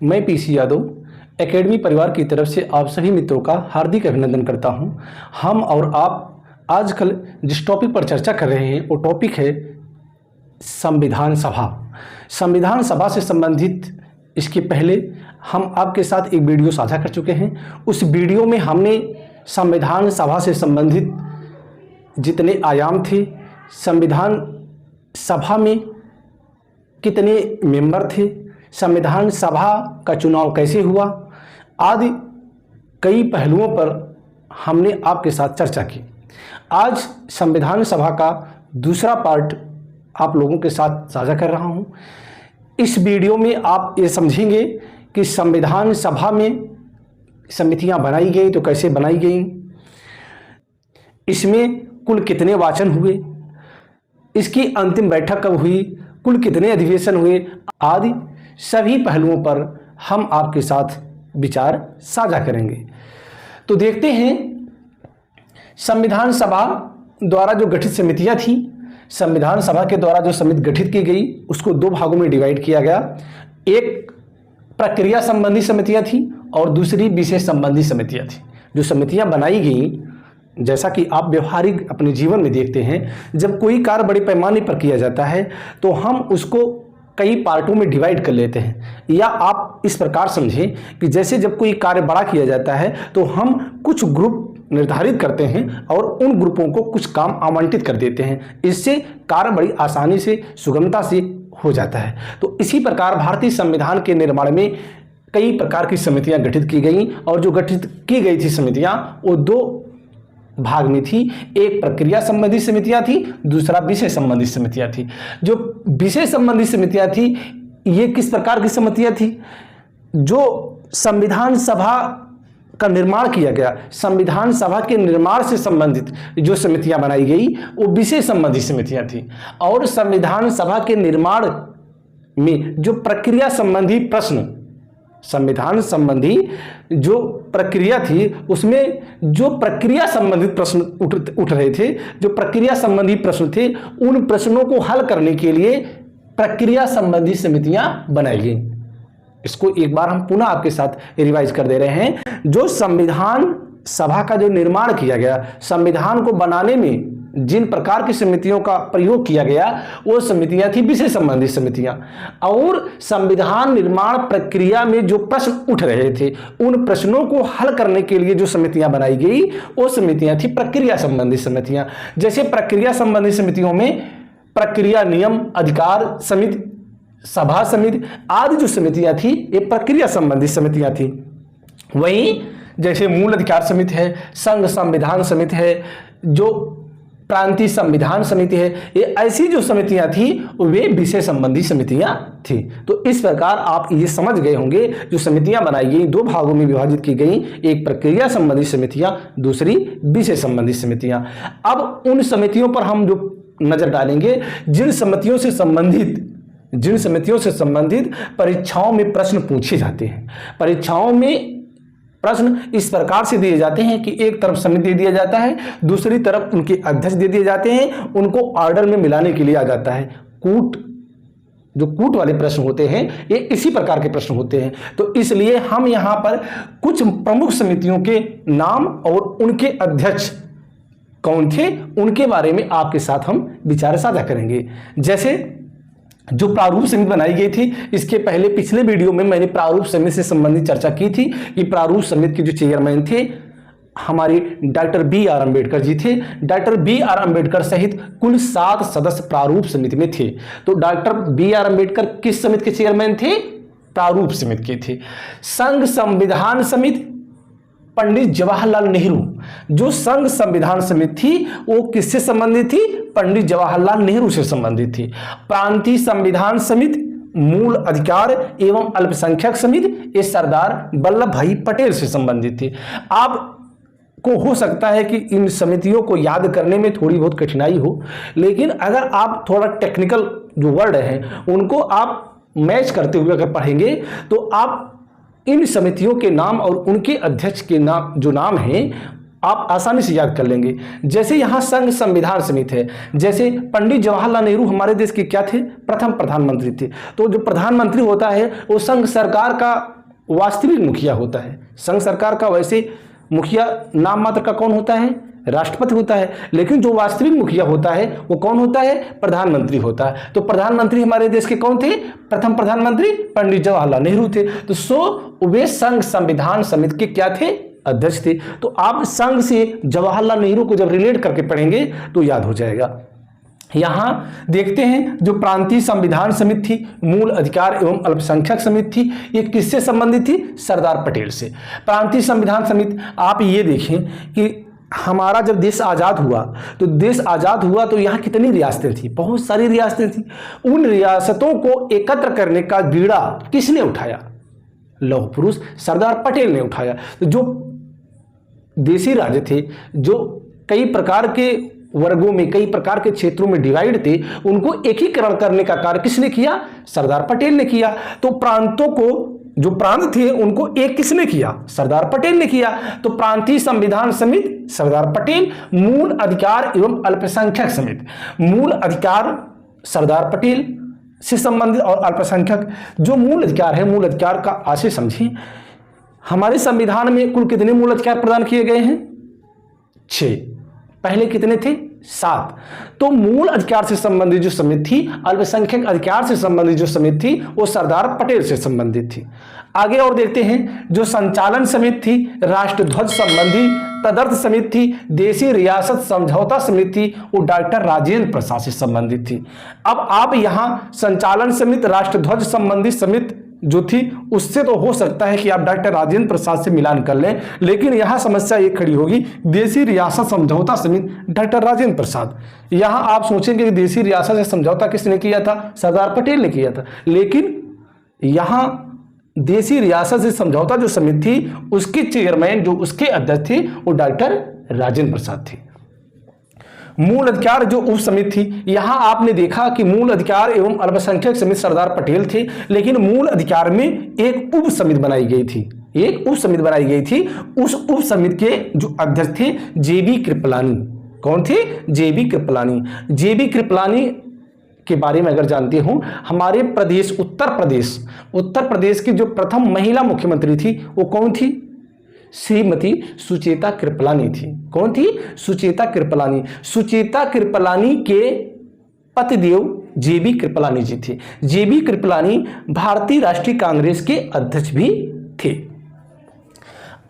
मैं PC Yadav academy परिवार की तरफ से आप सभी मित्रों का हार्दिक अभिनंदन करता हूं। हम और आप आजकल जिस टॉपिक पर चर्चा कर रहे हैं वो टॉपिक है संविधान सभा। संविधान सभा से संबंधित इसके पहले हम आपके साथ एक वीडियो साझा कर चुके हैं। उस वीडियो में हमने संविधान सभा से संबंधित जितने आयाम थे, संविधान सभा में कितने मेंबर थे, संविधान सभा का चुनाव कैसे हुआ आदि कई पहलुओं पर हमने आपके साथ चर्चा की। आज संविधान सभा का दूसरा पार्ट आप लोगों के साथ साझा कर रहा हूं। इस वीडियो में आप ये समझेंगे कि संविधान सभा में समितियां बनाई गई तो कैसे बनाई गई, इसमें कुल कितने वाचन हुए, इसकी अंतिम बैठक कब हुई, कुल कितने अधिवेशन हुए आदि सभी पहलुओं पर हम आपके साथ विचार साझा करेंगे। तो देखते हैं संविधान सभा द्वारा जो गठित समितियां थी, संविधान सभा के द्वारा जो समिति गठित की गई उसको दो भागों में डिवाइड किया गया। एक प्रक्रिया संबंधी समितियां थी और दूसरी विषय संबंधी समितियां थी। जो समितियां बनाई गई, जैसा कि आप व्यवहारिक अपने जीवन में देखते हैं, जब कोई कार्य बड़े पैमाने पर किया जाता है तो हम उसको कई पार्टों में डिवाइड कर लेते हैं। या आप इस प्रकार समझें कि जैसे जब कोई कार्य बड़ा किया जाता है तो हम कुछ ग्रुप निर्धारित करते हैं और उन ग्रुपों को कुछ काम आवंटित कर देते हैं। इससे कार्य बड़ी आसानी से, सुगमता से हो जाता है। तो इसी प्रकार भारतीय संविधान के निर्माण में कई प्रकार की समितियां गठित की गई और जो गठित की गई थी समितियां वो दो भाग में थी। एक प्रक्रिया संबंधी समितियां थी, दूसरा विषय संबंधी समितियां थी। जो विषय संबंधी समितियां थी ये किस प्रकार की समितियां थी? जो संविधान सभा का निर्माण किया गया, संविधान सभा के निर्माण से संबंधित जो समितियां बनाई गई वो विषय संबंधी समितियां थी। और संविधान सभा के निर्माण में जो प्रक्रिया संबंधी प्रश्न, संविधान संबंधी जो प्रक्रिया थी उसमें जो प्रक्रिया संबंधित प्रश्न उठ रहे थे, जो प्रक्रिया संबंधी प्रश्न थे, उन प्रश्नों को हल करने के लिए प्रक्रिया संबंधी समितियां बनाई गई। इसको एक बार हम पुनः आपके साथ रिवाइज कर दे रहे हैं। जो संविधान सभा का जो निर्माण किया गया, संविधान को बनाने में जिन प्रकार की समितियों का प्रयोग किया गया वो समितियां थी विषय संबंधी समितियां। और संविधान निर्माण प्रक्रिया में जो प्रश्न उठ रहे थे उन प्रश्नों को हल करने के लिए जो समितियां बनाई गई वो समितियां थी प्रक्रिया संबंधी समितियां। जैसे प्रक्रिया संबंधी समितियों में प्रक्रिया नियम अधिकार समिति, सभा समिति आदि जो समितियां थी ये प्रक्रिया संबंधी समितियां थी। वहीं जैसे मूल अधिकार समिति है, संघ संविधान समिति है, जो प्रांतीय संविधान समिति है, ये ऐसी जो समितियां थी वे विषय संबंधी समितियां थी। तो इस प्रकार आप ये समझ गए होंगे जो समितियां बनाई गई दो भागों में विभाजित की गई, एक प्रक्रिया संबंधी समितियां, दूसरी विषय संबंधी समितियां। अब उन समितियों पर हम जो नजर डालेंगे जिन समितियों से संबंधित परीक्षाओं में प्रश्न पूछे जाते हैं। परीक्षाओं में प्रश्न इस प्रकार से दिए जाते हैं कि एक तरफ समिति दे दिया जाता है, दूसरी तरफ उनके अध्यक्ष दे दिए जाते हैं, उनको ऑर्डर में मिलाने के लिए आ जाता है। जो कूट वाले प्रश्न होते हैं ये इसी प्रकार के प्रश्न होते हैं। तो इसलिए हम यहाँ पर कुछ प्रमुख समितियों के नाम और उनके अध्यक्ष कौन थे उनके बारे में आपके साथ हम विचार साझा करेंगे। जैसे जो प्रारूप समिति बनाई गई थी, इसके पहले पिछले वीडियो में मैंने प्रारूप समिति से संबंधित चर्चा की थी कि प्रारूप समिति के जो चेयरमैन थे हमारे डॉक्टर बी.आर. अम्बेडकर जी थे। Doctor B R. अम्बेडकर सहित कुल 7 सदस्य प्रारूप समिति में थे। तो डॉक्टर बी.आर. अम्बेडकर किस समिति के चेयरमैन थे? प्रारूप समिति के थे। संघ संविधान समिति पंडित जवाहरलाल नेहरू, जो संघ संविधान समिति थी वो किससे संबंधित थी? पंडित जवाहरलाल नेहरू से संबंधित थी। प्रांतीय संविधान समिति, मूल अधिकार एवं अल्पसंख्यक समिति ये सरदार वल्लभ भाई पटेल से संबंधित थी। आपको हो सकता है कि इन समितियों को याद करने में थोड़ी बहुत कठिनाई हो, लेकिन अगर आप थोड़ा टेक्निकल जो वर्ड हैं उनको आप मैच करते हुए अगर पढ़ेंगे तो आप इन समितियों के नाम और उनके अध्यक्ष के नाम जो नाम हैं आप आसानी से याद कर लेंगे। जैसे यहाँ संघ संविधान समिति है, जैसे पंडित जवाहरलाल नेहरू हमारे देश के क्या थे, प्रथम प्रधानमंत्री थे। तो जो प्रधानमंत्री होता है वो संघ सरकार का वास्तविक मुखिया होता है। संघ सरकार का वैसे मुखिया नाम मात्र का कौन होता है, राष्ट्रपति होता है, लेकिन जो वास्तविक मुखिया होता है वो कौन होता है, प्रधानमंत्री होता है। तो प्रधानमंत्री हमारे देश के कौन थे, प्रथम प्रधानमंत्री पंडित जवाहरलाल नेहरू थे। तो वे संघ संविधान समिति के क्या थे, अध्यक्ष थे। तो आप संघ से जवाहरलाल नेहरू को जब रिलेट करके पढ़ेंगे तो याद हो जाएगा। यहां देखते हैं जो प्रांतीय संविधान समिति थी, मूल अधिकार एवं अल्पसंख्यक समिति थी, ये किससे संबंधित थी, सरदार पटेल से। प्रांतीय संविधान समिति, आप ये देखें कि हमारा जब देश आज़ाद हुआ तो यहाँ कितनी रियासतें थी, बहुत सारी रियासतें थी। उन रियासतों को एकत्र करने का बीड़ा किसने उठाया, लौह पुरुष सरदार पटेल ने उठाया। तो जो देशी राज्य थे, जो कई प्रकार के वर्गों में, कई प्रकार के क्षेत्रों में डिवाइड थे, उनको एकीकरण करने का कार्य किसने किया, सरदार पटेल ने किया। तो प्रांतों को, जो प्रांत थे उनको एक किसने किया, सरदार पटेल ने किया। तो प्रांतीय संविधान समिति सरदार पटेल, मूल अधिकार एवं अल्पसंख्यक समिति, मूल अधिकार सरदार पटेल से संबंधित और अल्पसंख्यक। जो मूल अधिकार है, मूल अधिकार का आशय समझिए। हमारे संविधान में कुल कितने मूल अधिकार प्रदान किए गए हैं, 6। पहले कितने थे, 7। तो मूल अधिकार से संबंधित जो समिति थी, अल्पसंख्यक अधिकार से संबंधित जो समिति थी, वो सरदार पटेल से संबंधित थी। आगे और देखते हैं, जो संचालन समिति थी, राष्ट्रध्वज संबंधी तदर्थ समिति थी, देशी रियासत समझौता समिति थी, वो डॉक्टर राजेंद्र प्रसाद से संबंधित थी। अब आप यहां संचालन समिति, राष्ट्रध्वज संबंधी समिति जो थी, उससे तो हो सकता है कि आप डॉक्टर राजेंद्र प्रसाद से मिलान कर लें, लेकिन यहां समस्या एक खड़ी होगी, देशी रियासत समझौता समिति डॉक्टर राजेंद्र प्रसाद। यहां आप सोचेंगे कि देशी रियासत से समझौता किसने किया था, सरदार पटेल ने किया था, लेकिन यहां देशी रियासत से समझौता जो समिति थी, उसके चेयरमैन, जो उसके अध्यक्ष थे, वो डॉक्टर राजेंद्र प्रसाद थे। मूल अधिकार जो उप समिति थी, यहां आपने देखा कि मूल अधिकार एवं अल्पसंख्यक समिति सरदार पटेल थे, लेकिन मूल अधिकार में एक उप समिति बनाई गई थी, एक उप समिति बनाई गई थी। उस उप समिति के जो अध्यक्ष थे जेबी कृपलानी। कौन थे, जेबी कृपलानी। जेबी कृपलानी के बारे में अगर जानते हो, हमारे प्रदेश उत्तर प्रदेश की जो प्रथम महिला मुख्यमंत्री थी, वो कौन थी, श्रीमती सुचेता कृपलानी थी। कौन थी, सुचेता कृपलानी। सुचेता कृपलानी के पतिदेव जेबी कृपलानी जी थे। जेबी कृपलानी भारतीय राष्ट्रीय कांग्रेस के अध्यक्ष भी थे।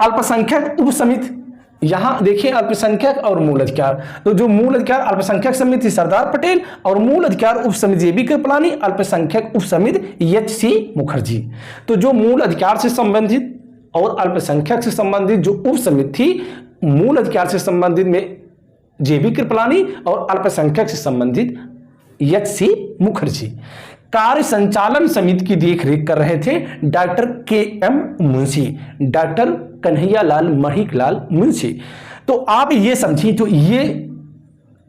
अल्पसंख्यक उप समिति, यहां देखिए अल्पसंख्यक और मूल अधिकार। तो जो मूल अधिकार अल्पसंख्यक समिति सरदार पटेल और मूल अधिकार उप समिति जेबी कृपलानी, अल्पसंख्यक उप समिति एच.सी. मुखर्जी। तो जो मूल अधिकार से संबंधित और अल्पसंख्यक से संबंधित जो उप समिति थी, मूल अधिकार से संबंधित में जेबी कृपलानी और अल्पसंख्यक से संबंधित एच.सी. मुखर्जी। कार्य संचालन समिति की देखरेख कर रहे थे doctor KM. Munshi, doctor Kanhaiyalal Maneklal Munshi. तो आप ये समझिए, जो ये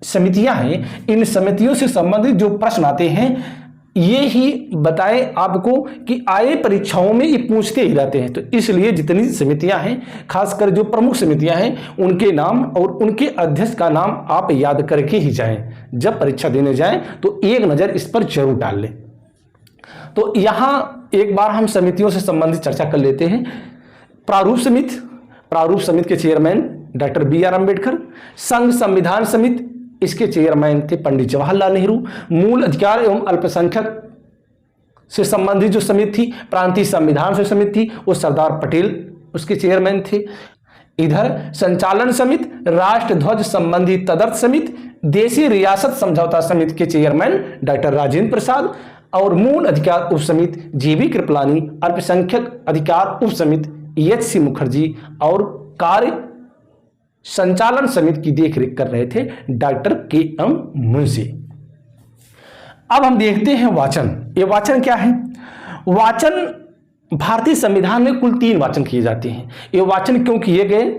समितियां हैं, इन समितियों से संबंधित जो प्रश्न आते हैं, ये ही बताए आपको कि आए परीक्षाओं में ये पूछते ही रहते हैं। तो इसलिए जितनी समितियां हैं, खासकर जो प्रमुख समितियां हैं, उनके नाम और उनके अध्यक्ष का नाम आप याद करके ही जाएं। जब परीक्षा देने जाएं तो एक नज़र इस पर जरूर डाल लें। तो यहां एक बार हम समितियों से संबंधित चर्चा कर लेते हैं। प्रारूप समिति के चेयरमैन डॉक्टर बी.आर. अम्बेडकर। संघ संविधान समिति, इसके चेयरमैन थे पंडित जवाहरलाल नेहरू। मूल अधिकार एवं अल्पसंख्यक से संबंधित जो समिति थी, प्रांतीय संविधान से समिति थी, वो सरदार पटेल उसके चेयरमैन थे। इधर संचालन समिति, राष्ट्रध्वज संबंधी तदर्थ समिति, देशी रियासत समझौता समिति के चेयरमैन डॉक्टर राजेंद्र प्रसाद और मूल अधिकार उप समिति जेबी कृपलानी, अल्पसंख्यक अधिकार उप समिति एच.सी. मुखर्जी और कार्य संचालन समिति की देखरेख कर रहे थे डॉक्टर के.एम. मुंशी। अब हम देखते हैं वाचन। ये वाचन क्या है? वाचन भारतीय संविधान में कुल 3 वाचन किए जाते हैं। ये वाचन क्यों किए गए?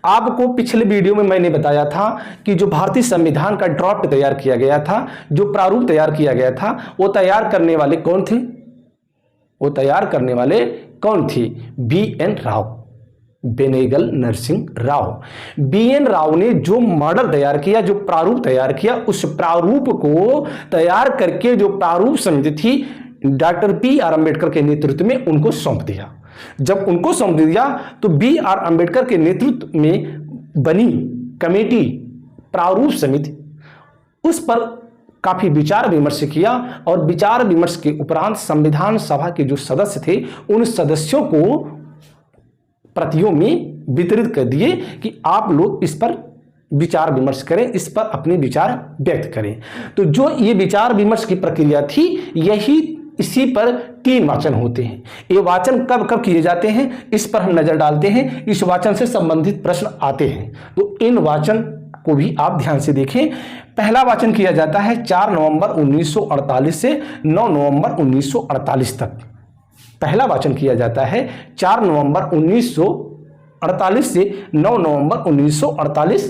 आपको पिछले वीडियो में मैंने बताया था कि जो भारतीय संविधान का ड्राफ्ट तैयार किया गया था, जो प्रारूप तैयार किया गया था, वो तैयार करने वाले कौन थे? वो तैयार करने वाले कौन थे? बी.एन. राव। बेनेगल नरसिंह राव। बीएन राव ने जो मॉडल तैयार किया, जो प्रारूप तैयार किया, उस प्रारूप को तैयार करके जो प्रारूप समिति थी डॉक्टर बी आर अम्बेडकर के नेतृत्व में उनको सौंप दिया। जब उनको सौंप दिया तो बी आर अम्बेडकर के नेतृत्व में बनी कमेटी प्रारूप समिति उस पर काफी विचार विमर्श किया और विचार विमर्श के उपरांत संविधान सभा के जो सदस्य थे उन सदस्यों को प्रतियों में वितरित कर दिए कि आप लोग इस पर विचार विमर्श करें, इस पर अपने विचार व्यक्त करें। तो जो ये विचार विमर्श की प्रक्रिया थी, यही इसी पर 3 वाचन होते हैं। ये वाचन कब कब किए जाते हैं इस पर हम नजर डालते हैं। इस वाचन से संबंधित प्रश्न आते हैं, तो इन वाचन को भी आप ध्यान से देखें। पहला वाचन किया जाता है 4 नवंबर 1948 से 9 नवंबर 1948 तक। पहला वाचन किया जाता है 4 नवंबर 1948 से 9 नवंबर 1948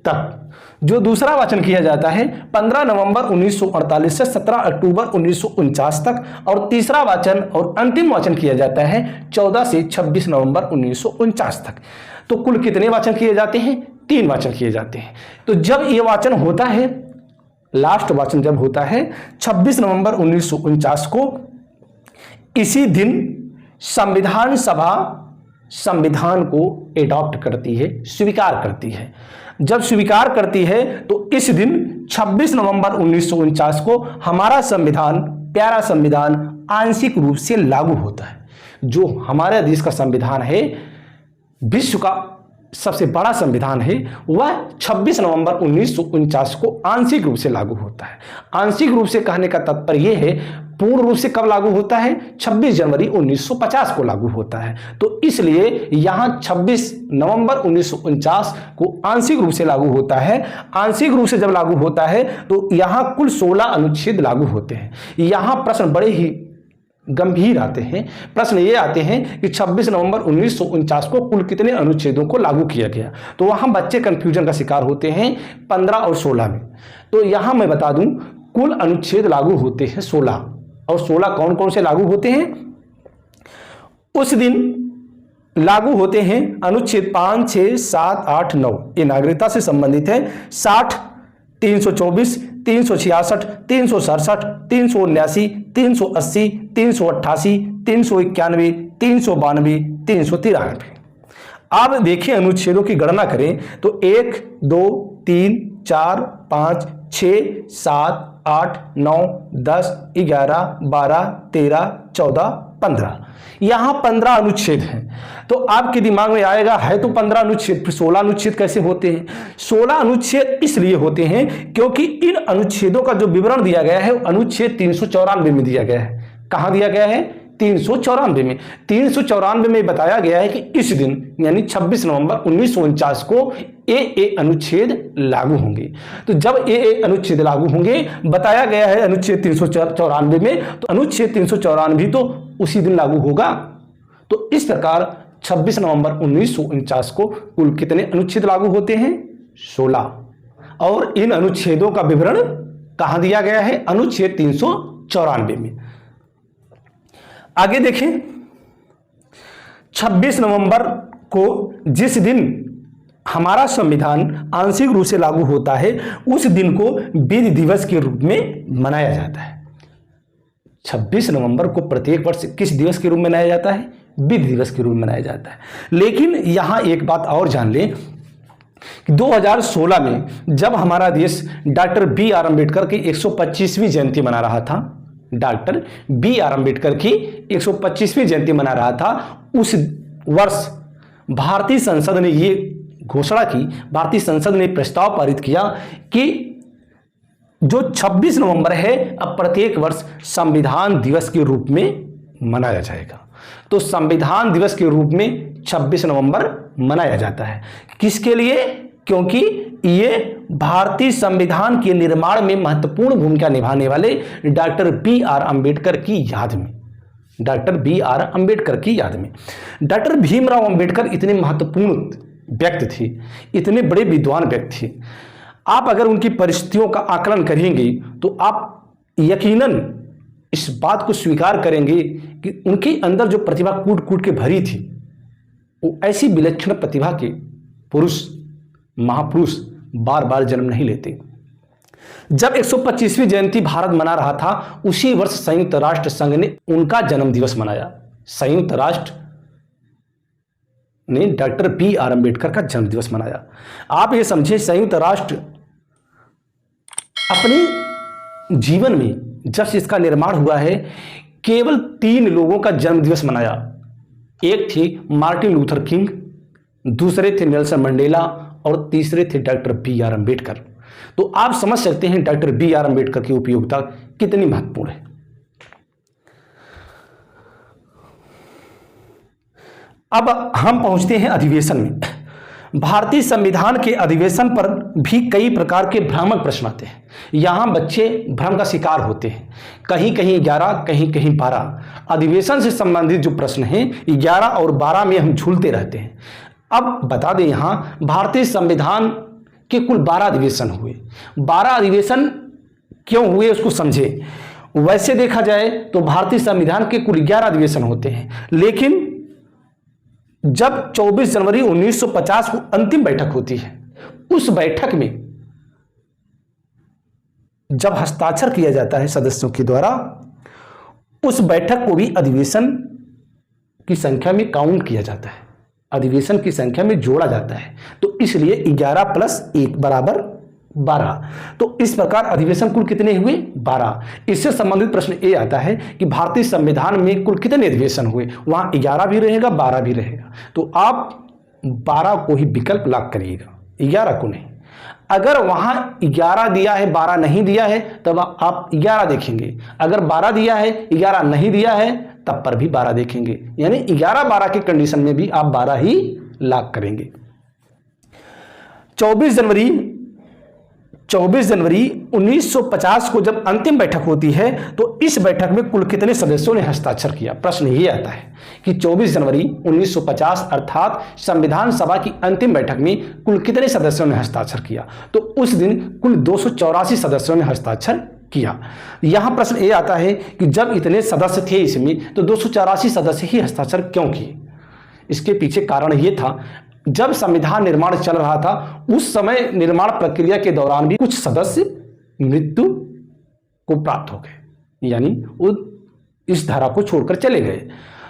तक। जो दूसरा वाचन किया जाता है 15 नवंबर 1948 से 17 अक्टूबर 1949 तक। और तीसरा वाचन और अंतिम वाचन किया जाता है 14 से 26 नवंबर 1949 तक। तो कुल कितने वाचन किए जाते हैं? 3 वाचन किए जाते हैं। तो जब ये वाचन होता है, लास्ट वाचन जब होता है 26 नवंबर 1949 को, इसी दिन संविधान सभा संविधान को एडॉप्ट करती है, स्वीकार करती है। जब स्वीकार करती है तो इस दिन 26 नवंबर 1949 को हमारा संविधान, प्यारा संविधान आंशिक रूप से लागू होता है। जो हमारे देश का संविधान है, विश्व का सबसे बड़ा संविधान है, वह 26 नवंबर 1949 को आंशिक रूप से लागू होता है। आंशिक रूप से कहने का तात्पर्य यह है, पूर्ण रूप से कब लागू होता है? 26 जनवरी 1950 को लागू होता है। तो इसलिए यहां 26 नवंबर 1949 को आंशिक रूप से लागू होता है। आंशिक रूप से जब लागू होता है तो यहां कुल 16 अनुच्छेद लागू होते हैं। यहां प्रश्न बड़े ही गंभीर आते हैं। प्रश्न ये आते हैं कि 26 नवंबर 1949 को कुल कितने अनुच्छेदों को लागू किया गया। तो वहां बच्चे कंफ्यूजन का शिकार होते हैं 15 और 16 में। तो यहां मैं बता दूं, कुल अनुच्छेद लागू होते हैं 16। और 16 कौन कौन से लागू होते हैं? उस दिन लागू होते हैं अनुच्छेद 5, 6, 7, 8, 9। ये नागरिकता से संबंधित है। 60, 324, 366, 367, 379, 380, 388, 391, 392, 393। अब देखिए अनुच्छेदों की गणना करें तो 1, 2, 3, 4, 5, 6, 7, 8, 9, 10, 11, 12, 13, 14, 15। यहां 15 अनुच्छेद हैं। तो आपके दिमाग में आएगा, है तो 15 अनुच्छेद, फिर 16 अनुच्छेद कैसे होते हैं? 16 अनुच्छेद इसलिए होते हैं क्योंकि इन अनुच्छेदों का जो विवरण दिया गया है अनुच्छेद 394 में दिया गया है। कहां दिया गया है? 394 में। 394 में बताया गया है कि इस दिन यानी 26 नवंबर 1949 को ए अनुच्छेद लागू होंगे। तो जब ए अनुच्छेद लागू होंगे, बताया गया है अनुच्छेद 394 में, तो अनुच्छेद 394 तो उसी दिन लागू होगा। तो इस प्रकार 26 नवंबर 1949 को कुल कितने अनुच्छेद लागू होते हैं? 16। और इन अनुच्छेदों का विवरण कहां दिया गया है? अनुच्छेद 394 में। आगे देखें, 26 नवंबर को जिस दिन हमारा संविधान आंशिक रूप से लागू होता है, उस दिन को विधि दिवस के रूप में मनाया जाता है। 26 नवंबर को प्रत्येक वर्ष किस दिवस के रूप में मनाया जाता है? विधि दिवस के रूप में मनाया जाता है। लेकिन यहां एक बात और जान लें कि 2016 में जब हमारा देश डॉक्टर बी आर अम्बेडकर की 125वीं जयंती मना रहा था, डॉक्टर बी आर अम्बेडकर की 125वीं जयंती मना रहा था, उस वर्ष भारतीय संसद ने ये घोषणा की, भारतीय संसद ने प्रस्ताव पारित किया कि जो 26 नवंबर है अब प्रत्येक वर्ष संविधान दिवस के रूप में मनाया जाएगा। तो संविधान दिवस के रूप में 26 नवंबर मनाया जाता है। किसके लिए? क्योंकि ये भारतीय संविधान के निर्माण में महत्वपूर्ण भूमिका निभाने वाले डॉक्टर बी आर अम्बेडकर की याद में, डॉक्टर बी आर अम्बेडकर की याद में। डॉक्टर भीमराव अम्बेडकर इतने महत्वपूर्ण व्यक्ति थे, इतने बड़े विद्वान व्यक्ति थे। आप अगर उनकी परिस्थितियों का आकलन करेंगे तो आप यकीनन इस बात को स्वीकार करेंगे कि उनके अंदर जो प्रतिभा कूट कूट के भरी थी, वो ऐसी विलक्षण प्रतिभा के पुरुष, महापुरुष बार बार जन्म नहीं लेते। जब 125वीं जयंती भारत मना रहा था, उसी वर्ष संयुक्त राष्ट्र संघ ने उनका जन्म दिवस मनाया। संयुक्त राष्ट्र ने डॉक्टर B.R. अम्बेडकर का जन्म दिवस मनाया। आप ये समझिए, संयुक्त राष्ट्र अपने जीवन में जब से इसका निर्माण हुआ है, केवल 3 लोगों का जन्म दिवस मनाया। एक थे मार्टिन लूथर किंग, दूसरे थे नेल्सन मंडेला और तीसरे थे डॉक्टर B.R. अम्बेडकर। तो आप समझ सकते हैं डॉक्टर B.R. अम्बेडकर की उपयोगिता कितनी महत्वपूर्ण है। अब हम पहुंचते हैं अधिवेशन में। भारतीय संविधान के अधिवेशन पर भी कई प्रकार के भ्रामक प्रश्न आते हैं। यहां बच्चे भ्रम का शिकार होते हैं। कहीं कहीं 11, कहीं कहीं 12 अधिवेशन से संबंधित जो प्रश्न हैं 11 और 12 में हम झूलते रहते हैं। अब बता दें, यहां भारतीय संविधान के कुल 12 अधिवेशन हुए। 12 अधिवेशन क्यों हुए उसको समझे। वैसे देखा जाए तो भारतीय संविधान के कुल 11 अधिवेशन होते हैं, लेकिन जब 24 जनवरी 1950 को अंतिम बैठक होती है, उस बैठक में जब हस्ताक्षर किया जाता है सदस्यों के द्वारा, उस बैठक को भी अधिवेशन की संख्या में काउंट किया जाता है, अधिवेशन की संख्या में जोड़ा जाता है। तो इसलिए 11 + 1 = 12। तो इस प्रकार अधिवेशन कुल कितने हुए? 12। इससे संबंधित प्रश्न ये आता है कि भारतीय संविधान में कुल कितने अधिवेशन हुए। वहां 11 भी रहेगा, 12 भी रहेगा। तो आप 12 को ही विकल्प लॉक करिएगा, 11 को नहीं। अगर वहां 11 दिया है, 12 नहीं दिया है, तब आप 11 देखेंगे। अगर 12 दिया है, 11 नहीं दिया है, तब पर भी 12 देखेंगे। यानी 11-12 के कंडीशन में भी आप 12 ही लॉक करेंगे। 24 जनवरी 1950 को जब अंतिम बैठक होती है, तो इस बैठक में कुल कितने सदस्यों ने हस्ताक्षर किया। प्रश्न ये आता है कि 24 जनवरी 1950 अर्थात संविधान सभा की अंतिम बैठक में कुल कितने सदस्यों ने हस्ताक्षर किया। तो उस दिन कुल 284 सदस्यों ने हस्ताक्षर किया। यहां प्रश्न ये आता है कि जब इतने सदस्य थे इसमें, तो 284 सदस्य ही हस्ताक्षर क्यों किए। इसके पीछे कारण ये था, जब संविधान निर्माण चल रहा था, उस समय निर्माण प्रक्रिया के दौरान भी कुछ सदस्य मृत्यु को प्राप्त हो गए, यानी वो इस धारा को छोड़कर चले गए।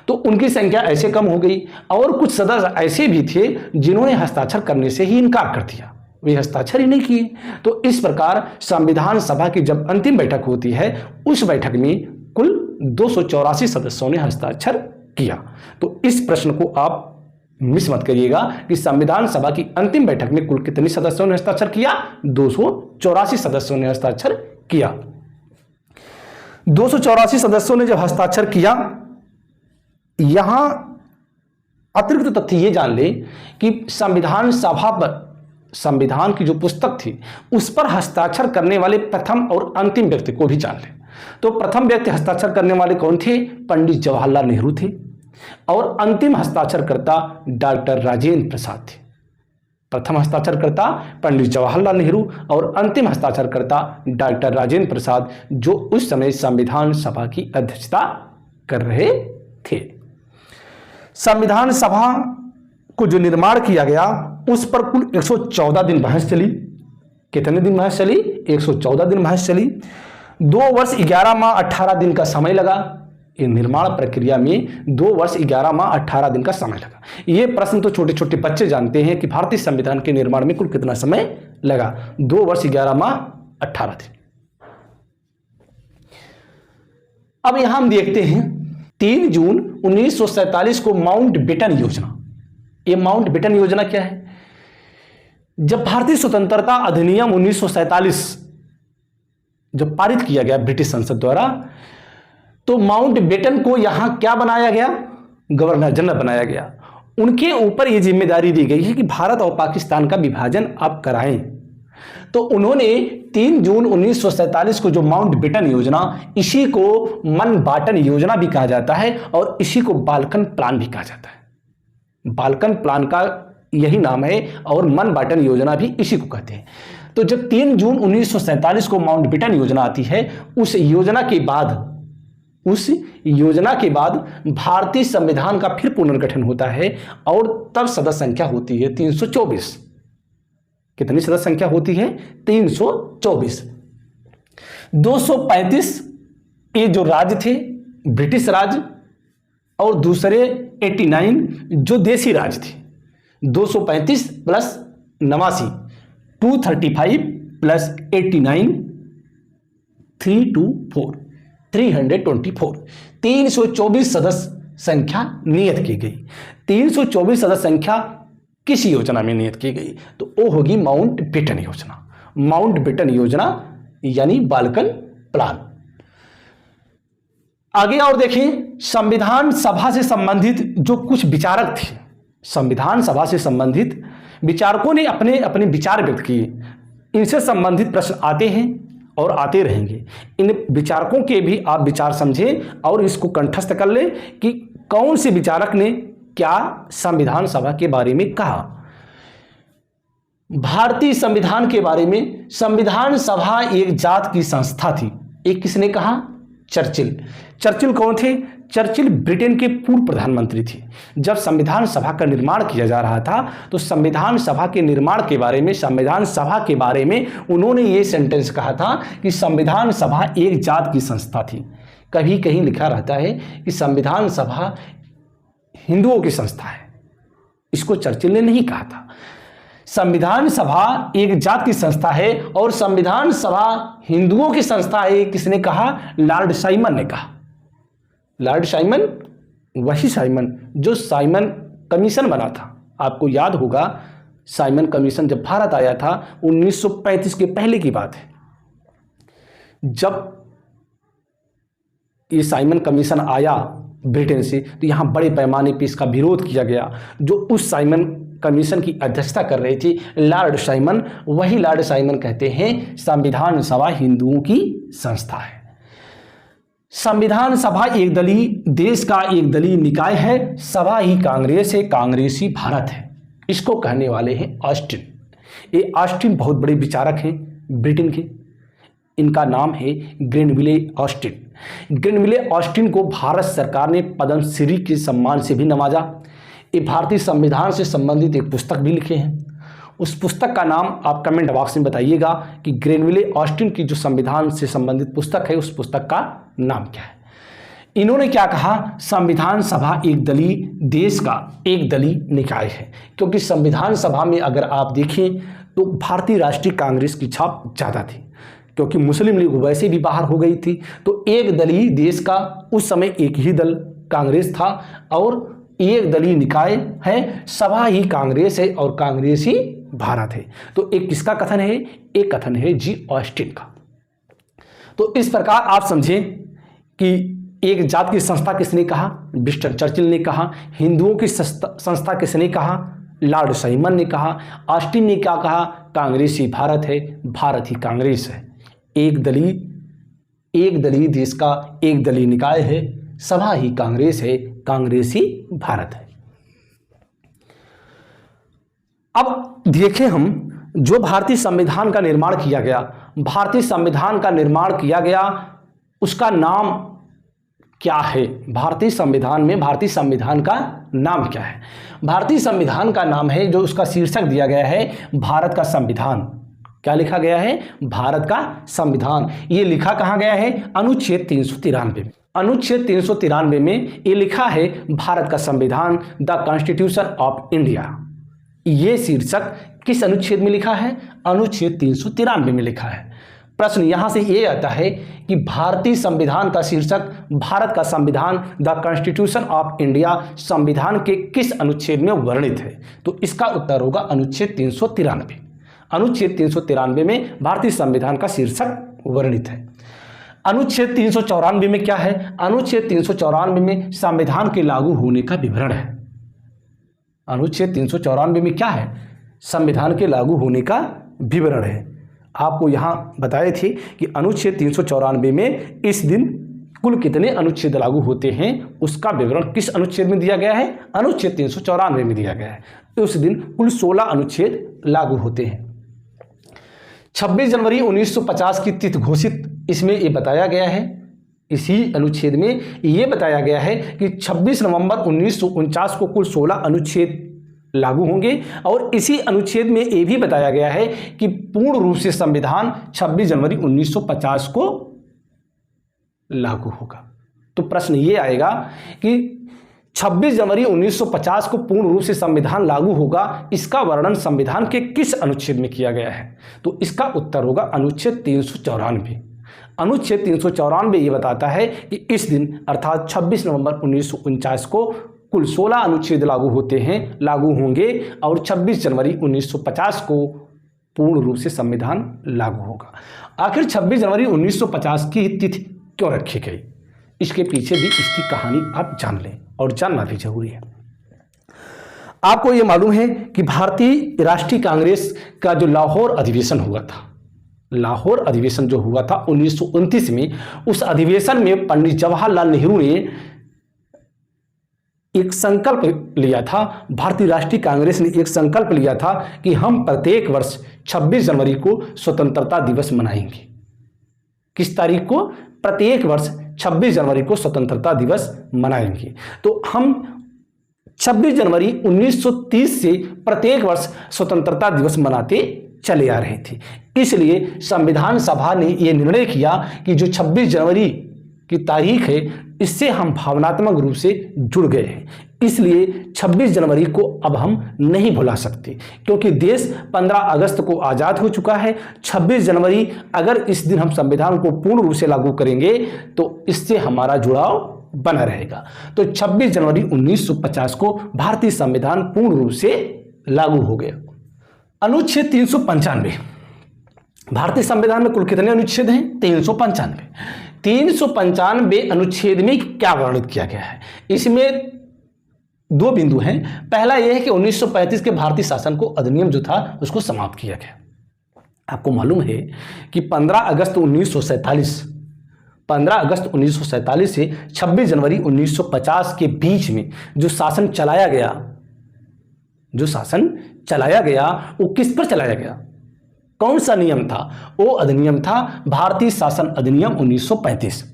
तो उनकी संख्या ऐसे कम हो गई। और कुछ सदस्य ऐसे भी थे जिन्होंने हस्ताक्षर करने से ही इनकार कर दिया, वे हस्ताक्षर ही नहीं किए। तो इस प्रकार संविधान सभा की जब अंतिम बैठक होती है, उस बैठक में कुल 284 सदस्यों ने हस्ताक्षर किया। तो इस प्रश्न को आप मिस मत करिएगा कि संविधान सभा की अंतिम बैठक में कुल कितने सदस्यों ने हस्ताक्षर किया। 284 सदस्यों ने हस्ताक्षर किया। 284 सदस्यों ने जब हस्ताक्षर किया, यहां अतिरिक्त तथ्य ये जान लें कि संविधान सभा पर, संविधान की जो पुस्तक थी उस पर हस्ताक्षर करने वाले प्रथम और अंतिम व्यक्ति को भी जान लें। तो प्रथम व्यक्ति हस्ताक्षर करने वाले कौन थे? पंडित जवाहरलाल नेहरू थे। और अंतिम हस्ताक्षरकर्ता डॉक्टर राजेंद्र प्रसाद थे। प्रथम हस्ताक्षरकर्ता पंडित जवाहरलाल नेहरू और अंतिम हस्ताक्षरकर्ता डॉक्टर राजेंद्र प्रसाद, जो उस समय संविधान सभा की अध्यक्षता कर रहे थे। संविधान सभा को जो निर्माण किया गया, उस पर कुल 114 दिन बहस चली। कितने दिन बहस चली? 114 दिन बहस चली। 2 वर्ष 11 माह 18 दिन का समय लगा। ये निर्माण प्रक्रिया में 2 वर्ष 11 माह 18 दिन का समय लगा। ये प्रश्न तो छोटे छोटे बच्चे जानते हैं कि भारतीय संविधान के निर्माण में कुल कितना समय लगा। 2 वर्ष 11 माह 18 दिन। अब यहां हम देखते हैं 3 जून 1947 को माउंटबेटन योजना। ये माउंटबेटन योजना क्या है? जब भारतीय स्वतंत्रता अधिनियम 1947 जब पारित किया गया ब्रिटिश संसद द्वारा, तो माउंटबेटन को यहां क्या बनाया गया? गवर्नर जनरल बनाया गया। उनके ऊपर यह जिम्मेदारी दी गई है कि भारत और पाकिस्तान का विभाजन आप कराएं। तो उन्होंने 3 जून 1947 को जो माउंटबेटन योजना, इसी को मन-बाटन योजना भी कहा जाता है और इसी को बाल्कन प्लान भी कहा जाता है। बाल्कन प्लान का यही नाम है और मन-बाटन योजना भी इसी को कहते हैं। तो जब 3 जून 1947 को माउंटबेटन योजना आती है, उस योजना के बाद उस योजना के बाद भारतीय संविधान का फिर पुनर्गठन होता है और तब सदस्य संख्या होती है 324। कितनी सदस्य संख्या होती है? 324। 235 ये जो राज्य थे ब्रिटिश राज्य और दूसरे 89 जो देसी राज्य थे। 235 प्लस 89, 235 प्लस 89, 324, 324, 324 सदस्य संख्या नियत की गई। 324 सदस्य संख्या किस योजना में नियत की गई? तो वो होगी माउंटबेटन योजना। माउंटबेटन योजना यानी बाल्कन प्लान। आगे और देखिए, संविधान सभा से संबंधित जो कुछ विचारक थे, संविधान सभा से संबंधित विचारकों ने अपने अपने विचार व्यक्त किए। इनसे संबंधित प्रश्न आते हैं और आते रहेंगे। इन विचारकों के भी आप विचार समझें और इसको कंठस्थ कर लें कि कौन से विचारक ने क्या संविधान सभा के बारे में कहा। भारतीय संविधान के बारे में संविधान सभा एक जात की संस्था थी। एक किसने कहा? चर्चिल। चर्चिल कौन थे? चर्चिल ब्रिटेन के पूर्व प्रधानमंत्री थे। जब संविधान सभा का निर्माण किया जा रहा था तो संविधान सभा के निर्माण के बारे में, संविधान सभा के बारे में उन्होंने ये सेंटेंस कहा था कि संविधान सभा एक जात की संस्था थी। कभी कहीं लिखा रहता है कि संविधान सभा हिंदुओं की संस्था है। इसको चर्चिल ने नहीं कहा था। संविधान सभा एक जात की संस्था है और संविधान सभा हिंदुओं की संस्था है। किसने कहा? लॉर्ड साइमन ने कहा। लॉर्ड साइमन, वही साइमन जो साइमन कमीशन बना था। आपको याद होगा साइमन कमीशन जब भारत आया था 1935 के पहले की बात है। जब ये साइमन कमीशन आया ब्रिटेन से तो यहाँ बड़े पैमाने पर इसका विरोध किया गया। जो उस साइमन कमीशन की अध्यक्षता कर रही थी लॉर्ड साइमन, वही लॉर्ड साइमन कहते हैं संविधान सभा हिंदुओं की संस्था है। संविधान सभा एक दलीय, देश का एक दलीय निकाय है। सभा ही कांग्रेस है, कांग्रेस ही भारत है। इसको कहने वाले हैं ऑस्टिन। ये ऑस्टिन बहुत बड़े विचारक हैं ब्रिटेन के। इनका नाम है ग्रेनविले ऑस्टिन। ग्रेनविले ऑस्टिन को भारत सरकार ने पद्मश्री के सम्मान से भी नवाजा। ये भारतीय संविधान से संबंधित एक पुस्तक भी लिखे हैं। उस पुस्तक का नाम आप कमेंट बॉक्स में बताइएगा कि ग्रेनविले ऑस्टिन की जो संविधान से संबंधित पुस्तक है उस पुस्तक का नाम क्या है। इन्होंने क्या कहा? संविधान सभा एक दलीय, देश का एक दलीय निकाय है। क्योंकि संविधान सभा में अगर आप देखें तो भारतीय राष्ट्रीय कांग्रेस की छाप ज़्यादा थी, क्योंकि मुस्लिम लीग वैसे भी बाहर हो गई थी। तो एक दलीय देश का उस समय एक ही दल कांग्रेस था और एक दलीय निकाय है। सभा ही कांग्रेस है और कांग्रेस ही भारत है। तो एक किसका कथन है? एक कथन है जी ऑस्टिन का। तो इस प्रकार आप समझें कि एक जात की संस्था किसने कहा? विंस्टन चर्चिल ने कहा। हिंदुओं की संस्था किसने कहा? लॉर्ड साइमन ने कहा। ऑस्टिन ने क्या कहा? कांग्रेस ही भारत है, भारत ही कांग्रेस है। एक दलीय देश का एक दलीय निकाय है। सभा ही कांग्रेस है, कांग्रेस ही भारत है। अब देखें हम जो भारतीय संविधान का निर्माण किया गया, भारतीय संविधान का निर्माण किया गया उसका नाम क्या है? भारतीय संविधान में भारतीय संविधान का नाम क्या है? भारतीय संविधान का नाम है, जो उसका शीर्षक दिया गया है, भारत का संविधान। क्या लिखा गया है? भारत का संविधान। ये लिखा कहाँ गया है? अनुच्छेद 393 में। अनुच्छेद 393 में ये लिखा है भारत का संविधान, द कॉन्स्टिट्यूशन ऑफ इंडिया। ये शीर्षक किस अनुच्छेद में लिखा है? अनुच्छेद 393 में लिखा है। प्रश्न यहां से ये आता है कि भारतीय संविधान का शीर्षक भारत का संविधान, द कॉन्स्टिट्यूशन ऑफ इंडिया, संविधान के किस अनुच्छेद में वर्णित है? तो इसका उत्तर होगा अनुच्छेद 393। अनुच्छेद 393 में भारतीय संविधान का शीर्षक वर्णित है। अनुच्छेद 394 में क्या है? अनुच्छेद 394 में संविधान के लागू होने का विवरण है। अनुच्छेद 394 में क्या है? संविधान के लागू होने का विवरण है। आपको यहाँ बताए थे कि अनुच्छेद 394 में इस दिन कुल कितने अनुच्छेद लागू होते हैं उसका विवरण किस अनुच्छेद में दिया गया है? अनुच्छेद 394 में दिया गया है। उस दिन कुल 16 अनुच्छेद लागू होते हैं। 26 जनवरी 1950 की तिथि घोषित इसमें ये बताया गया है इसी अनुच्छेद में ये बताया गया है कि 26 नवंबर 1949 को कुल 16 अनुच्छेद लागू होंगे और इसी अनुच्छेद में ये भी बताया गया है कि पूर्ण रूप से संविधान 26 जनवरी 1950 को लागू होगा। तो प्रश्न ये आएगा कि 26 जनवरी 1950 को पूर्ण रूप से संविधान लागू होगा, इसका वर्णन संविधान के किस अनुच्छेद में किया गया है? तो इसका उत्तर होगा अनुच्छेद 394। अनुच्छेद 394 ये बताता है कि इस दिन अर्थात 26 नवंबर 1949 को कुल 16 अनुच्छेद लागू होंगे और 26 जनवरी 1950 को पूर्ण रूप से संविधान लागू होगा। आखिर 26 जनवरी 1950 की तिथि क्यों रखी गई, इसके पीछे भी इसकी कहानी आप जान लें और जानना भी जरूरी है। आपको यह मालूम है कि भारतीय राष्ट्रीय कांग्रेस का जो लाहौर अधिवेशन हुआ था, लाहौर अधिवेशन जो हुआ था 1929 में, उस अधिवेशन में पंडित जवाहरलाल नेहरू ने एक संकल्प लिया था, भारतीय राष्ट्रीय कांग्रेस ने एक संकल्प लिया था कि हम प्रत्येक वर्ष 26 जनवरी को स्वतंत्रता दिवस मनाएंगे। किस तारीख को? प्रत्येक वर्ष 26 जनवरी को स्वतंत्रता दिवस मनाएंगे। तो हम 26 जनवरी 1930 से प्रत्येक वर्ष स्वतंत्रता दिवस मनाते चले आ रहे थे। इसलिए संविधान सभा ने यह निर्णय किया कि जो 26 जनवरी की तारीख है, इससे हम भावनात्मक रूप से जुड़ गए हैं, इसलिए 26 जनवरी को अब हम नहीं भुला सकते, क्योंकि देश 15 अगस्त को आज़ाद हो चुका है। 26 जनवरी अगर इस दिन हम संविधान को पूर्ण रूप से लागू करेंगे तो इससे हमारा जुड़ाव बना रहेगा। तो 26 जनवरी 1950 को भारतीय संविधान पूर्ण रूप से लागू हो गया। अनुच्छेद 395, भारतीय संविधान में कुल कितने अनुच्छेद हैं? 395। 395 अनुच्छेद में क्या वर्णित किया गया है? इसमें दो बिंदु हैं। पहला यह है कि 1935 के भारतीय शासन को अधिनियम जो था उसको समाप्त किया गया। आपको मालूम है कि 15 अगस्त 1947 से 26 जनवरी 1950 के बीच में जो शासन चलाया गया वो किस पर चलाया गया? कौन सा नियम था? वो अधिनियम था भारतीय शासन अधिनियम 1935।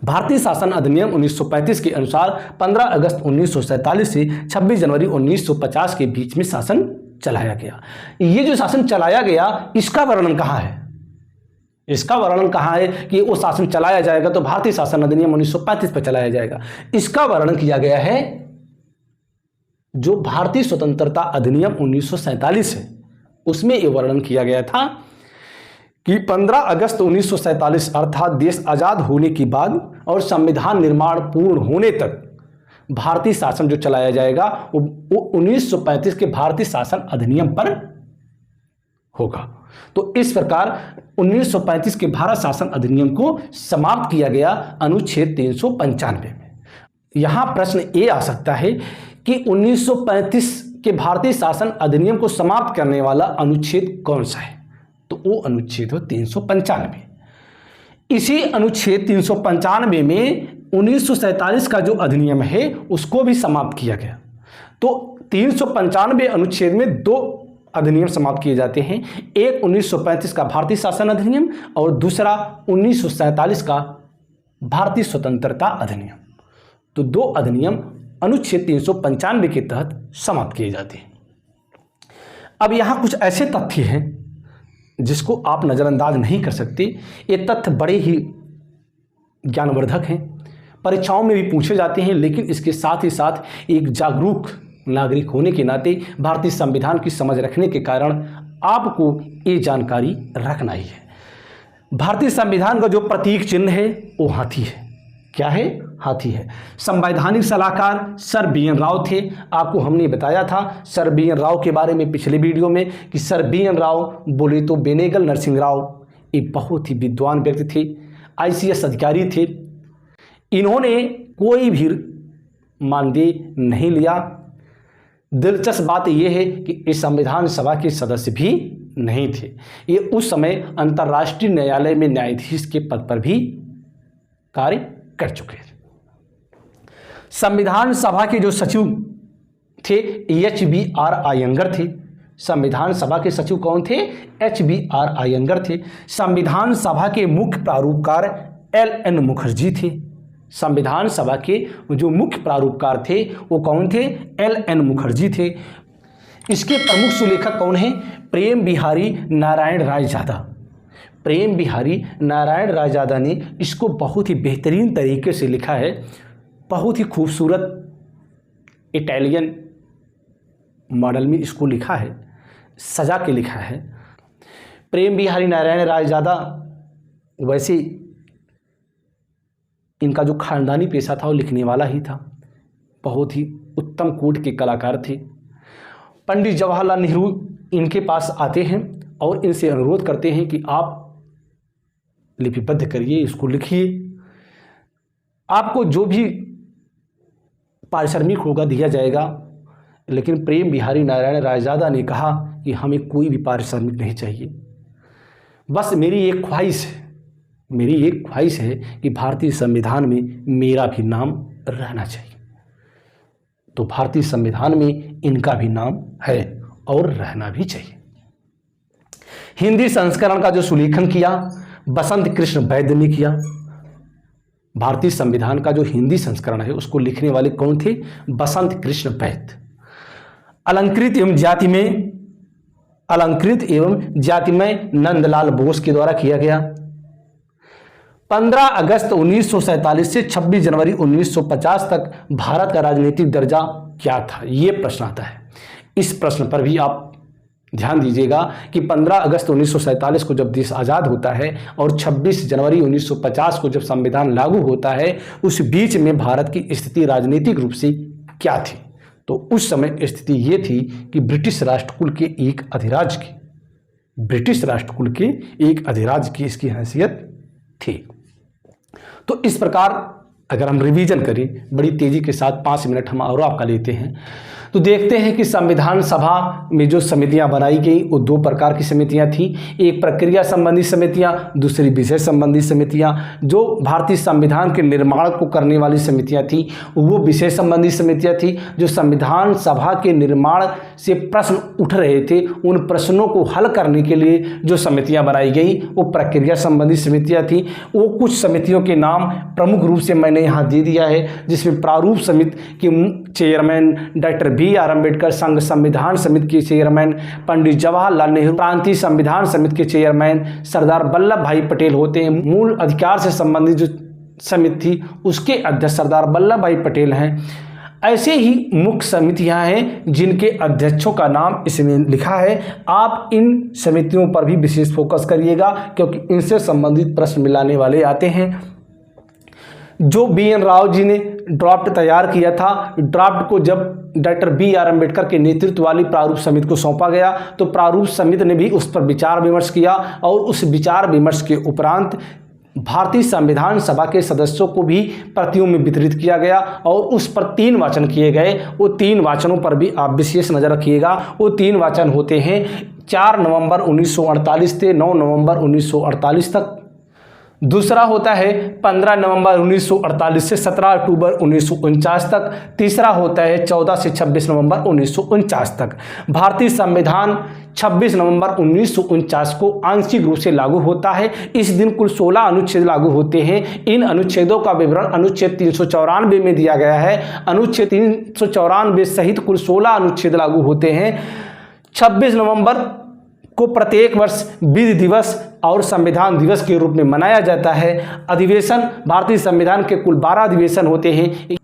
भारतीय शासन अधिनियम 1935 के अनुसार 15 अगस्त 1947 से 26 जनवरी 1950 के बीच में शासन चलाया गया। ये जो शासन चलाया गया, इसका वर्णन कहाँ है? इसका वर्णन कहाँ है कि वो शासन चलाया जाएगा तो भारतीय शासन अधिनियम 1935 पर चलाया जाएगा? इसका वर्णन किया गया है जो भारतीय स्वतंत्रता अधिनियम 1947 है, उसमें यह वर्णन किया गया था कि 15 अगस्त 1947 अर्थात देश आज़ाद होने के बाद और संविधान निर्माण पूर्ण होने तक भारतीय शासन जो चलाया जाएगा वो 1935 के भारतीय शासन अधिनियम पर होगा। तो इस प्रकार 1935 के भारत शासन अधिनियम को समाप्त किया गया अनुच्छेद 395 में। यहां प्रश्न ये आ सकता है कि 1935 के भारतीय शासन अधिनियम को समाप्त करने वाला अनुच्छेद कौन सा है? तो वो अनुच्छेद हो 395। इसी अनुच्छेद 395 में 1947 का जो अधिनियम है उसको भी समाप्त किया गया। तो 395 अनुच्छेद में दो अधिनियम समाप्त किए जाते हैं, एक 1935 का भारतीय शासन अधिनियम और दूसरा 1947 का भारतीय स्वतंत्रता अधिनियम। तो दो अधिनियम अनुच्छेद 395 के तहत समाप्त किए जाते हैं। अब यहाँ कुछ ऐसे तथ्य हैं जिसको आप नज़रअंदाज नहीं कर सकते। ये तथ्य बड़े ही ज्ञानवर्धक हैं, परीक्षाओं में भी पूछे जाते हैं, लेकिन इसके साथ ही साथ एक जागरूक नागरिक होने के नाते भारतीय संविधान की समझ रखने के कारण आपको ये जानकारी रखना ही है। भारतीय संविधान का जो प्रतीक चिन्ह है वो हाथी है। क्या है? हाथी है। संवैधानिक सलाहकार सर बी.एन. राव थे। आपको हमने बताया था सर बी.एन. राव के बारे में पिछले वीडियो में कि सर बी.एन. राव बोले तो बेनेगल नरसिंह राव एक बहुत ही विद्वान व्यक्ति थे, ICS अधिकारी थे। इन्होंने कोई भी मानदेय नहीं लिया। दिलचस्प बात यह है कि इस संविधान सभा के सदस्य भी नहीं थे। ये उस समय अंतर्राष्ट्रीय न्यायालय में न्यायाधीश के पद पर भी कार्य कर चुके थे। संविधान सभा के जो सचिव थे HBR अयंगर थे। संविधान सभा के सचिव कौन थे? HBR अयंगर थे। संविधान सभा के मुख्य प्रारूपकार LN मुखर्जी थे। संविधान सभा के जो मुख्य प्रारूपकार थे वो कौन थे? LN मुखर्जी थे। इसके प्रमुख सुलेखक कौन हैं? प्रेम बिहारी नारायण रायजादा। प्रेम बिहारी नारायण रायजादा ने इसको बहुत ही बेहतरीन तरीके से लिखा है, बहुत ही खूबसूरत इटालियन मॉडल में इसको लिखा है, सजा के लिखा है। प्रेम बिहारी नारायण रायजादा वैसे इनका जो खानदानी पेशा था वो लिखने वाला ही था, बहुत ही उत्तम कोटि के कलाकार थे। पंडित जवाहरलाल नेहरू इनके पास आते हैं और इनसे अनुरोध करते हैं कि आप लिपिबद्ध करिए, इसको लिखिए, आपको जो भी पारिश्रमिक होगा दिया जाएगा। लेकिन प्रेम बिहारी नारायण रायजादा ने कहा कि हमें कोई भी पारिश्रमिक नहीं चाहिए, बस मेरी एक ख्वाहिश है कि भारतीय संविधान में मेरा भी नाम रहना चाहिए। तो भारतीय संविधान में इनका भी नाम है और रहना भी चाहिए। हिंदी संस्करण का जो सुलेखन किया बसंत कृष्ण वैद्य ने किया। भारतीय संविधान का जो हिंदी संस्करण है उसको लिखने वाले कौन थे? बसंत कृष्ण वैद्य। अलंकृत एवं जातिमय नंदलाल बोस के द्वारा किया गया। 15 अगस्त 1947 से 26 जनवरी 1950 तक भारत का राजनीतिक दर्जा क्या था? ये प्रश्न आता है। इस प्रश्न पर भी आप ध्यान दीजिएगा कि 15 अगस्त 1947 को जब देश आज़ाद होता है और 26 जनवरी 1950 को जब संविधान लागू होता है, उस बीच में भारत की स्थिति राजनीतिक रूप से क्या थी? तो उस समय स्थिति ये थी कि ब्रिटिश राष्ट्रकुल के एक अधिराज्य की इसकी हैसियत थी। तो इस प्रकार अगर हम रिवीजन करें बड़ी तेजी के साथ, 5 मिनट हम और आपका लेते हैं, तो देखते हैं कि संविधान सभा में जो समितियां बनाई गई वो 2 प्रकार की समितियां थी। एक प्रक्रिया संबंधी समितियां, दूसरी विषय संबंधी समितियां। जो भारतीय संविधान के निर्माण को करने वाली समितियां थी वो विषय संबंधी समितियां थी। जो संविधान सभा के निर्माण से प्रश्न उठ रहे थे उन प्रश्नों को हल करने के लिए जो समितियां बनाई गई वो प्रक्रिया संबंधी समितियां थी। वो कुछ समितियों के नाम प्रमुख रूप से मैंने यहाँ दे दिया है, जिसमें प्रारूप समिति के चेयरमैन डॉक्टर BR अम्बेडकर, संघ संविधान समिति के चेयरमैन पंडित जवाहरलाल नेहरू, प्रांतीय संविधान समिति के चेयरमैन सरदार वल्लभ भाई पटेल होते हैं। मूल अधिकार से संबंधित जो समिति थी उसके अध्यक्ष सरदार वल्लभ भाई पटेल हैं। ऐसे ही मुख्य समितियां हैं जिनके अध्यक्षों का नाम इसमें लिखा है। आप इन समितियों पर भी विशेष फोकस करिएगा क्योंकि इनसे संबंधित प्रश्न मिलाने वाले आते हैं। जो BN राव जी ने ड्राफ्ट तैयार किया था, ड्राफ्ट को जब डॉक्टर BR अम्बेडकर के नेतृत्व वाली प्रारूप समिति को सौंपा गया तो प्रारूप समिति ने भी उस पर विचार विमर्श किया और उस विचार विमर्श के उपरांत भारतीय संविधान सभा के सदस्यों को भी प्रतियों में वितरित किया गया और उस पर 3 वाचन किए गए। वो 3 वाचनों पर भी आप विशेष नज़र रखिएगा। वो 3 वाचन होते हैं 4 नवंबर 1948 से 9 नवंबर 1948 तक। दूसरा होता है 15 नवंबर 1948 से 17 अक्टूबर 1949 तक। तीसरा होता है 14 से 26 नवंबर 1949 तक। भारतीय संविधान 26 नवंबर 1949 को आंशिक रूप से लागू होता है। इस दिन कुल 16 अनुच्छेद लागू होते हैं। इन अनुच्छेदों का विवरण अनुच्छेद 394 में दिया गया है। अनुच्छेद 394 सहित कुल 16 अनुच्छेद लागू होते हैं। 26 नवंबर को प्रत्येक वर्ष विधि दिवस और संविधान दिवस के रूप में मनाया जाता है। अधिवेशन भारतीय संविधान के कुल 12 अधिवेशन होते हैं।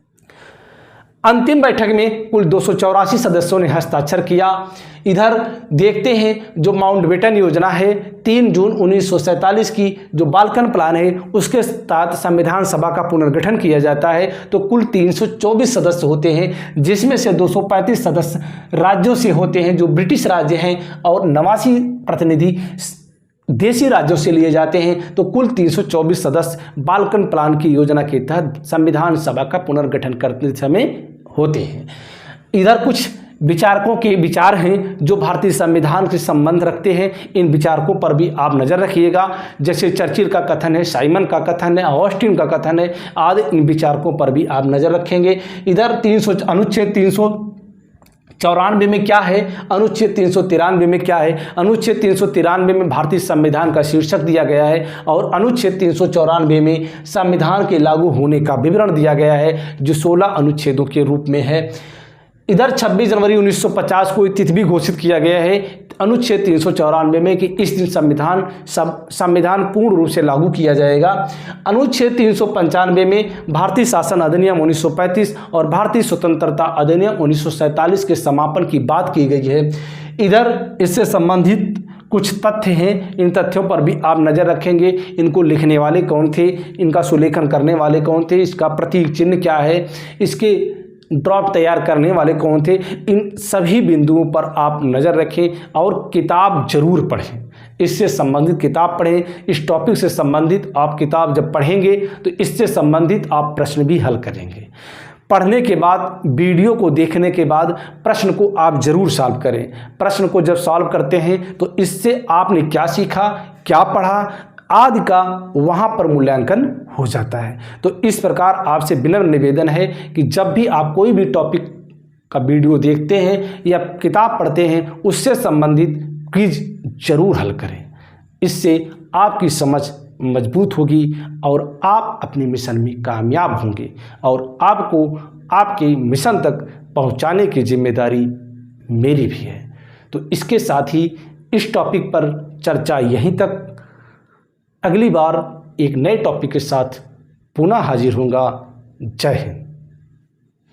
अंतिम बैठक में कुल 284 सदस्यों ने हस्ताक्षर किया। इधर देखते हैं जो माउंटबेटन योजना है 3 जून 1947 की जो बाल्कन प्लान है उसके तहत संविधान सभा का पुनर्गठन किया जाता है। तो कुल 324 सदस्य होते हैं जिसमें से 235 सदस्य राज्यों से होते हैं जो ब्रिटिश राज्य हैं और 89 प्रतिनिधि देशी राज्यों से लिए जाते हैं। तो कुल 324 सदस्य बाल्कन प्लान की योजना के तहत संविधान सभा का पुनर्गठन करते समय होते हैं। इधर कुछ विचारकों के विचार हैं जो भारतीय संविधान से संबंध रखते हैं। इन विचारकों पर भी आप नज़र रखिएगा। जैसे चर्चिल का कथन है, साइमन का कथन है, ऑस्टिन का कथन है आदि। इन विचारकों पर भी आप नज़र रखेंगे। इधर अनुच्छेद 394 में क्या है, अनुच्छेद 393 में क्या है। अनुच्छेद 393 में भारतीय संविधान का शीर्षक दिया गया है और अनुच्छेद 394 में संविधान के लागू होने का विवरण दिया गया है जो 16 अनुच्छेदों के रूप में है। इधर 26 जनवरी 1950 को तिथि भी घोषित किया गया है अनुच्छेद 394 में कि इस दिन संविधान पूर्ण रूप से लागू किया जाएगा। अनुच्छेद 395 में भारतीय शासन अधिनियम 1935 और भारतीय स्वतंत्रता अधिनियम 1947 के समापन की बात की गई है। इधर इससे संबंधित कुछ तथ्य हैं, इन तथ्यों पर भी आप नज़र रखेंगे। इनको लिखने वाले कौन थे, इनका सुलेखन करने वाले कौन थे, इसका प्रतीक चिन्ह क्या है, इसके ड्रॉप तैयार करने वाले कौन थे, इन सभी बिंदुओं पर आप नज़र रखें और किताब जरूर पढ़ें। इससे संबंधित किताब पढ़ें। इस टॉपिक से संबंधित आप किताब जब पढ़ेंगे तो इससे संबंधित आप प्रश्न भी हल करेंगे। पढ़ने के बाद, वीडियो को देखने के बाद प्रश्न को आप जरूर सॉल्व करें। प्रश्न को जब सॉल्व करते हैं तो इससे आपने क्या सीखा, क्या पढ़ा आदि का वहाँ पर मूल्यांकन हो जाता है। तो इस प्रकार आपसे विनम्र निवेदन है कि जब भी आप कोई भी टॉपिक का वीडियो देखते हैं या किताब पढ़ते हैं उससे संबंधित क्विज जरूर हल करें। इससे आपकी समझ मजबूत होगी और आप अपने मिशन में कामयाब होंगे और आपको आपके मिशन तक पहुंचाने की जिम्मेदारी मेरी भी है। तो इसके साथ ही इस टॉपिक पर चर्चा यहीं तक। अगली बार एक नए टॉपिक के साथ पुनः हाजिर होऊंगा। जय हिंद।